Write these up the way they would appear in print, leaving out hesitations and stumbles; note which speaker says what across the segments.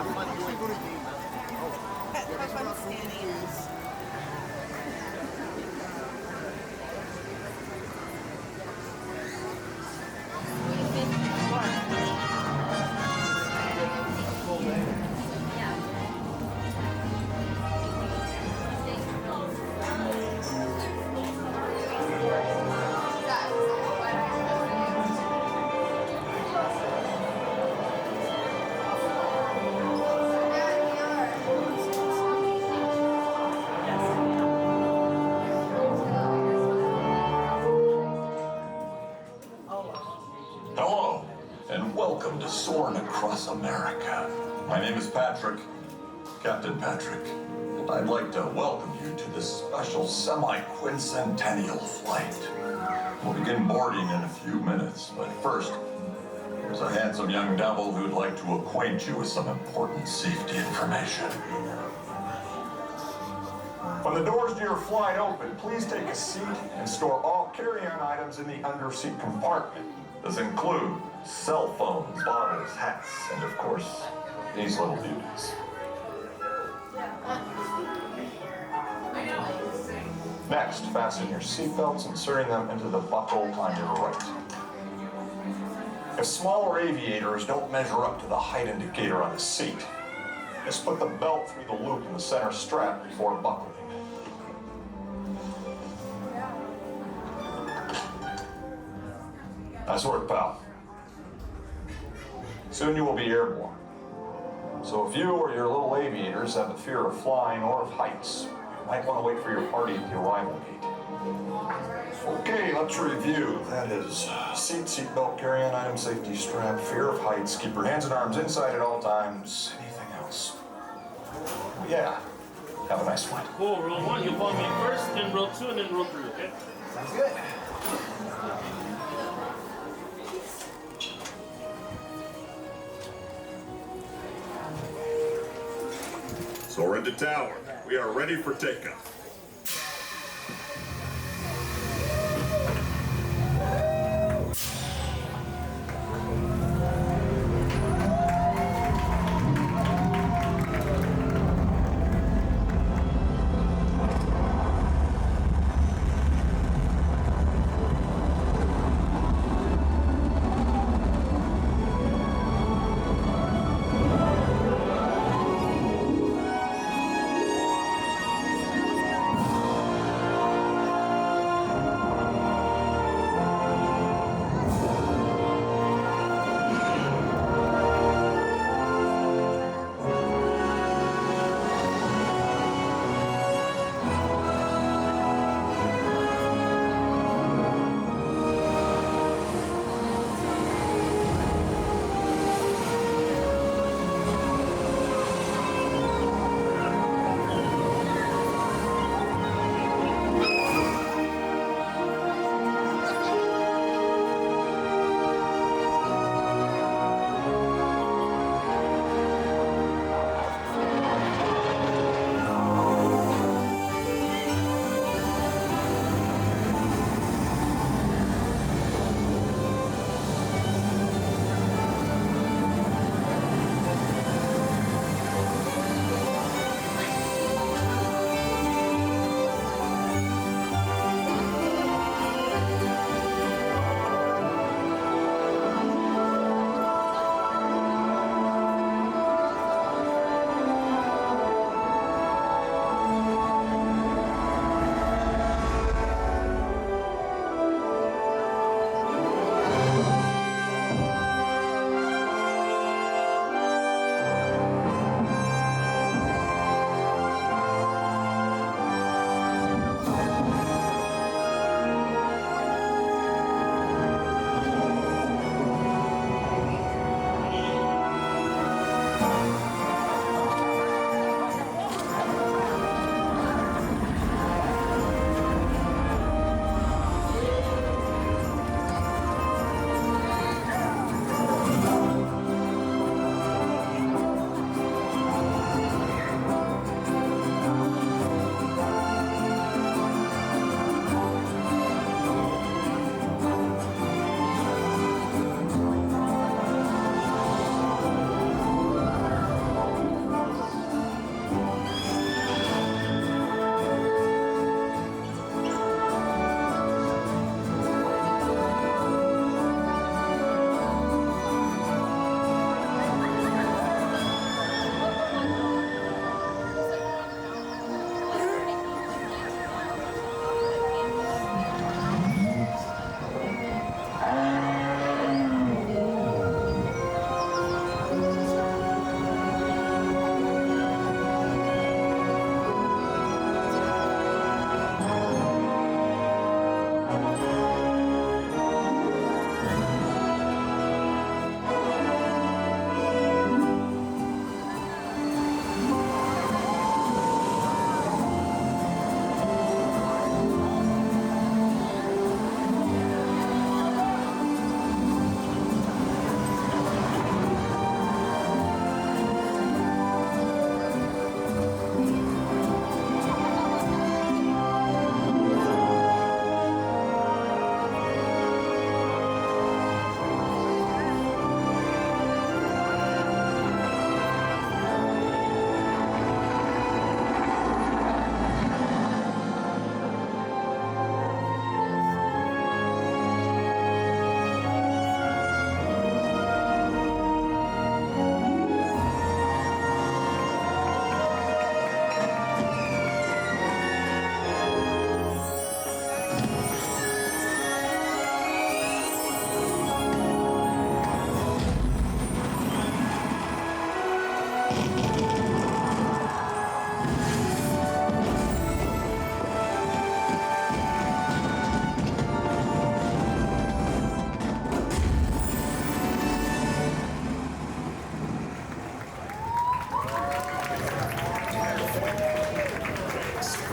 Speaker 1: have fun doing it.
Speaker 2: Have fun scanning.
Speaker 3: Hello, and welcome to Soarin Across America. My name is Patrick, Captain Patrick, and I'd like to welcome you to this special semi-quincentennial flight. We'll begin boarding in a few minutes, but first, there's a handsome young devil who'd like to acquaint you with some important safety information. When the doors to your flight open, please take a seat and store all carry-on items in the under-seat compartment. This include cell phones, bottles, hats, and of course, these little beauties. Next, fasten your seatbelts, inserting them into the buckle on your right. If smaller aviators don't measure up to the height indicator on the seat, just put the belt through the loop in the center strap before buckling. Nice work, pal. Soon you will be airborne. So if you or your little aviators have a fear of flying or of heights, you might want to wait for your party at the arrival gate. Okay, let's review. That is seatbelt, carry-on item, safety strap, fear of heights, keep your hands and arms inside at all times. Anything else? Yeah. Have a nice flight.
Speaker 4: Cool, row 1, you follow me first, then row 2, and then row 3, okay?
Speaker 1: Sounds good.
Speaker 3: Soarin to tower. We are ready for takeoff.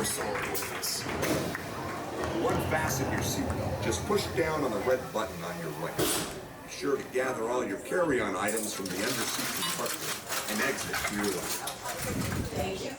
Speaker 1: soaring with us.
Speaker 5: To unfasten your seatbelt, just push down on the red button on your right. Be sure to gather all your carry-on items from the underseat compartment and exit to your left.
Speaker 2: Thank you.